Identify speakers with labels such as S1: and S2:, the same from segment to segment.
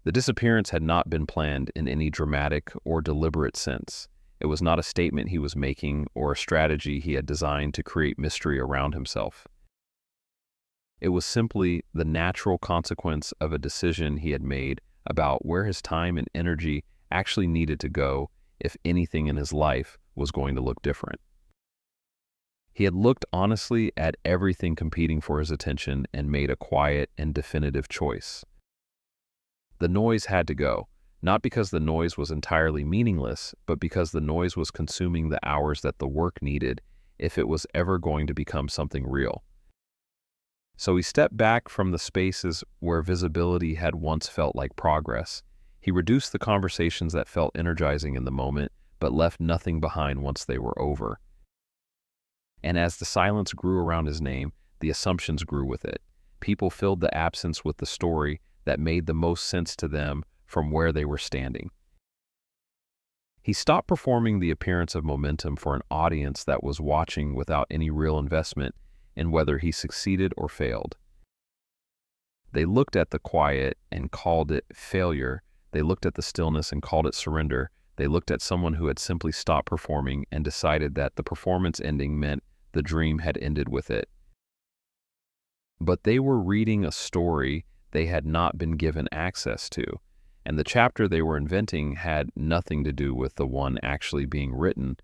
S1: The disappearance had not been planned in any dramatic or deliberate sense. It was not a statement he was making or a strategy he had designed to create mystery around himself. It was simply the natural consequence of a decision he had made about where his time and energy actually needed to go if anything in his life was going to look different. He had looked honestly at everything competing for his attention and made a quiet and definitive choice. The noise had to go, not because the noise was entirely meaningless, but because the noise was consuming the hours that the work needed if it was ever going to become something real. So he stepped back from the spaces where visibility had once felt like progress. He reduced the conversations that felt energizing in the moment, but left nothing behind once they were over. And as the silence grew around his name, the assumptions grew with it. People filled the absence with the story that made the most sense to them from where they were standing. He stopped performing the appearance of momentum for an audience that was watching without any real investment in whether he succeeded or failed. They looked at the quiet and called it failure. They looked at the stillness and called it surrender. They looked at someone who had simply stopped performing and decided that the performance ending meant the dream had ended with it. But they were reading a story they had not been given access to, and the chapter they were inventing had nothing to do with the one actually being written.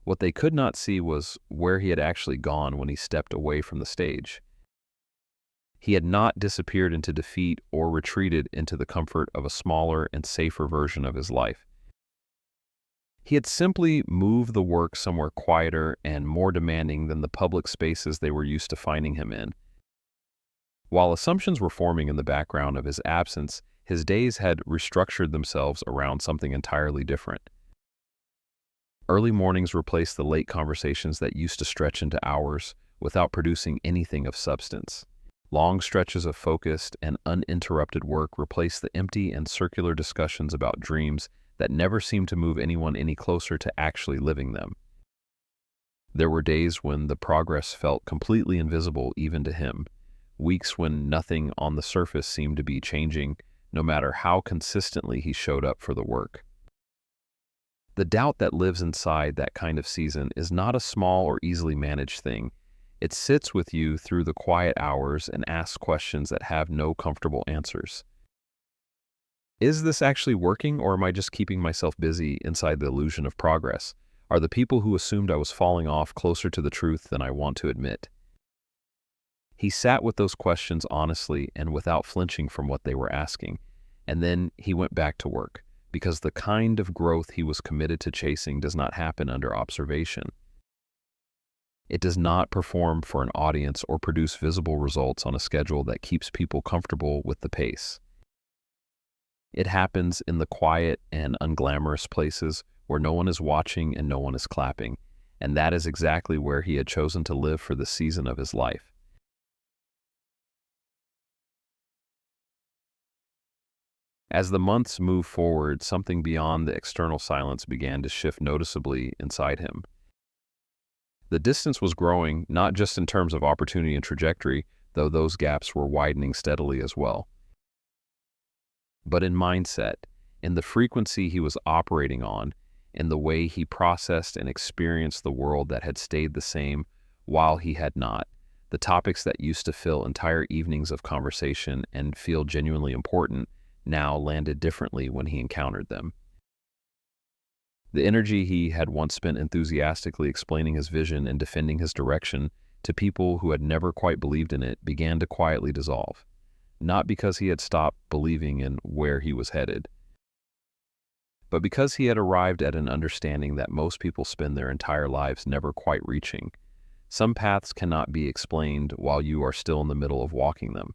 S1: What they could not see was where he had actually gone when he stepped away from the stage. He had not disappeared into defeat or retreated into the comfort of a smaller and safer version of his life. He had simply moved the work somewhere quieter and more demanding than the public spaces they were used to finding him in. While assumptions were forming in the background of his absence, his days had restructured themselves around something entirely different. Early mornings replaced the late conversations that used to stretch into hours without producing anything of substance. Long stretches of focused and uninterrupted work replaced the empty and circular discussions about dreams that never seemed to move anyone any closer to actually living them. There were days when the progress felt completely invisible even to him, weeks when nothing on the surface seemed to be changing, no matter how consistently he showed up for the work. The doubt that lives inside that kind of season is not a small or easily managed thing. It sits with you through the quiet hours and asks questions that have no comfortable answers. Is this actually working, or am I just keeping myself busy inside the illusion of progress? Are the people who assumed I was falling off closer to the truth than I want to admit? He sat with those questions honestly and without flinching from what they were asking, and then he went back to work, because the kind of growth he was committed to chasing does not happen under observation. It does not perform for an audience or produce visible results on a schedule that keeps people comfortable with the pace. It happens in the quiet and unglamorous places where no one is watching and no one is clapping, and that is exactly where he had chosen to live for the season of his life. As the months moved forward, something beyond the external silence began to shift noticeably inside him. The distance was growing, not just in terms of opportunity and trajectory, though those gaps were widening steadily as well, but in mindset, in the frequency he was operating on, in the way he processed and experienced the world that had stayed the same while he had not. The topics that used to fill entire evenings of conversation and feel genuinely important now landed differently when he encountered them. The energy he had once spent enthusiastically explaining his vision and defending his direction to people who had never quite believed in it began to quietly dissolve, not because he had stopped believing in where he was headed, but because he had arrived at an understanding that most people spend their entire lives never quite reaching. Some paths cannot be explained while you are still in the middle of walking them.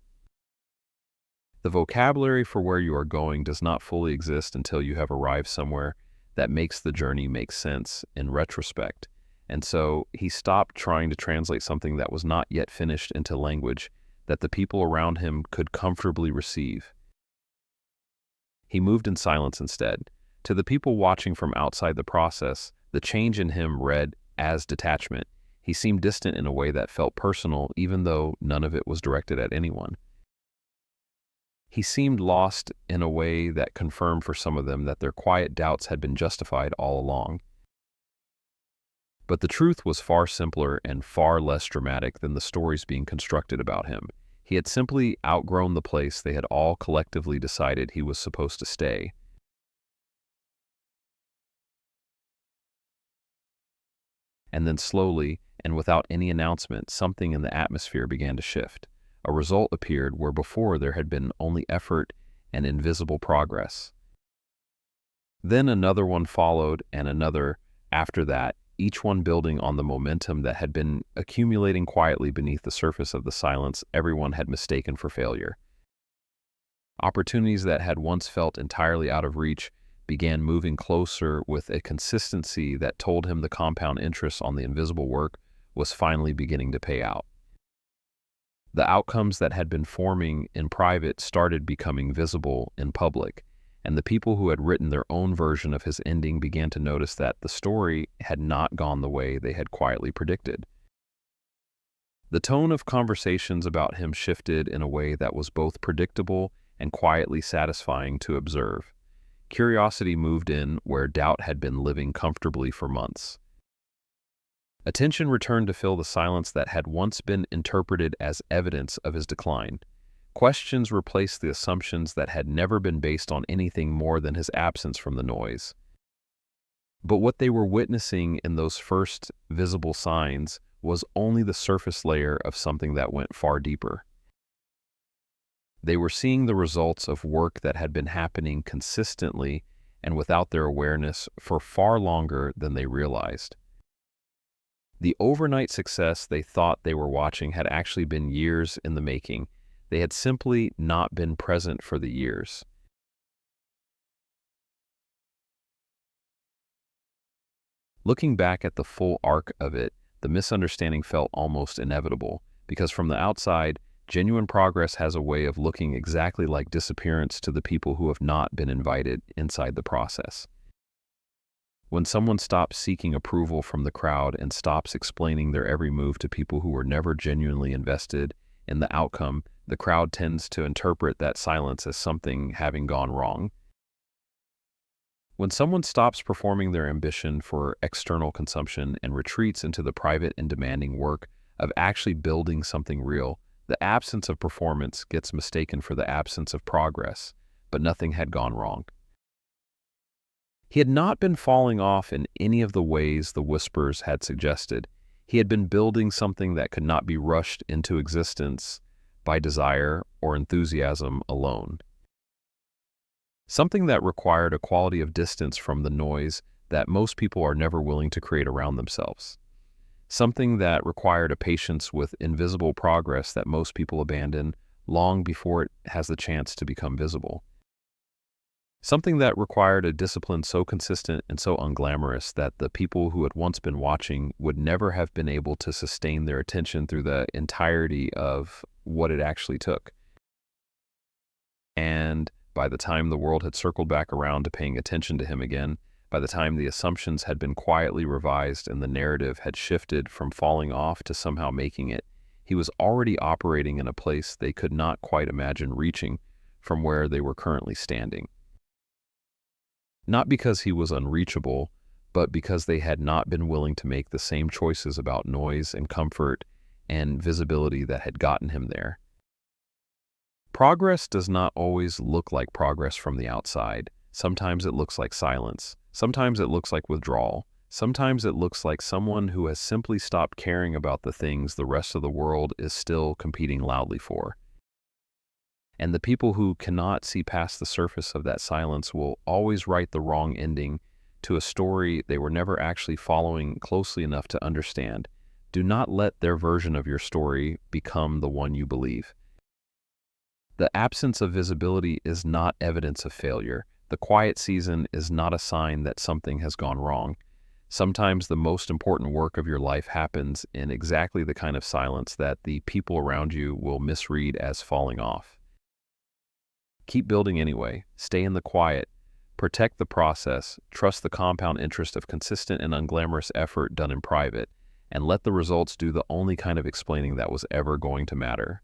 S1: The vocabulary for where you are going does not fully exist until you have arrived somewhere that makes the journey make sense in retrospect. And so he stopped trying to translate something that was not yet finished into language that the people around him could comfortably receive. He moved in silence instead. To the people watching from outside the process, the change in him read as detachment. He seemed distant in a way that felt personal, even though none of it was directed at anyone. He seemed lost in a way that confirmed for some of them that their quiet doubts had been justified all along. But the truth was far simpler and far less dramatic than the stories being constructed about him. He had simply outgrown the place they had all collectively decided he was supposed to stay. And then slowly, and without any announcement, something in the atmosphere began to shift. A result appeared where before there had been only effort and invisible progress. Then another one followed, and another after that, each one building on the momentum that had been accumulating quietly beneath the surface of the silence everyone had mistaken for failure. Opportunities that had once felt entirely out of reach began moving closer with a consistency that told him the compound interest on the invisible work was finally beginning to pay out. The outcomes that had been forming in private started becoming visible in public, and the people who had written their own version of his ending began to notice that the story had not gone the way they had quietly predicted. The tone of conversations about him shifted in a way that was both predictable and quietly satisfying to observe. Curiosity moved in where doubt had been living comfortably for months. Attention returned to fill the silence that had once been interpreted as evidence of his decline. Questions replaced the assumptions that had never been based on anything more than his absence from the noise. But what they were witnessing in those first visible signs was only the surface layer of something that went far deeper. They were seeing the results of work that had been happening consistently and without their awareness for far longer than they realized. The overnight success they thought they were watching had actually been years in the making. They had simply not been present for the years. Looking back at the full arc of it, the misunderstanding felt almost inevitable, because from the outside, genuine progress has a way of looking exactly like disappearance to the people who have not been invited inside the process. When someone stops seeking approval from the crowd and stops explaining their every move to people who were never genuinely invested in the outcome, the crowd tends to interpret that silence as something having gone wrong. When someone stops performing their ambition for external consumption and retreats into the private and demanding work of actually building something real, the absence of performance gets mistaken for the absence of progress, but nothing had gone wrong. He had not been falling off in any of the ways the whispers had suggested. He had been building something that could not be rushed into existence by desire or enthusiasm alone. Something that required a quality of distance from the noise that most people are never willing to create around themselves. Something that required a patience with invisible progress that most people abandon long before it has the chance to become visible. Something that required a discipline so consistent and so unglamorous that the people who had once been watching would never have been able to sustain their attention through the entirety of what it actually took. And by the time the world had circled back around to paying attention to him again, by the time the assumptions had been quietly revised and the narrative had shifted from falling off to somehow making it, he was already operating in a place they could not quite imagine reaching from where they were currently standing. Not because he was unreachable, but because they had not been willing to make the same choices about noise and comfort and visibility that had gotten him there. Progress does not always look like progress from the outside. Sometimes it looks like silence. Sometimes it looks like withdrawal. Sometimes it looks like someone who has simply stopped caring about the things the rest of the world is still competing loudly for. And the people who cannot see past the surface of that silence will always write the wrong ending to a story they were never actually following closely enough to understand. Do not let their version of your story become the one you believe. The absence of visibility is not evidence of failure. The quiet season is not a sign that something has gone wrong. Sometimes the most important work of your life happens in exactly the kind of silence that the people around you will misread as falling off. Keep building anyway. Stay in the quiet. Protect the process. Trust the compound interest of consistent and unglamorous effort done in private. and let the results do the only kind of explaining that was ever going to matter.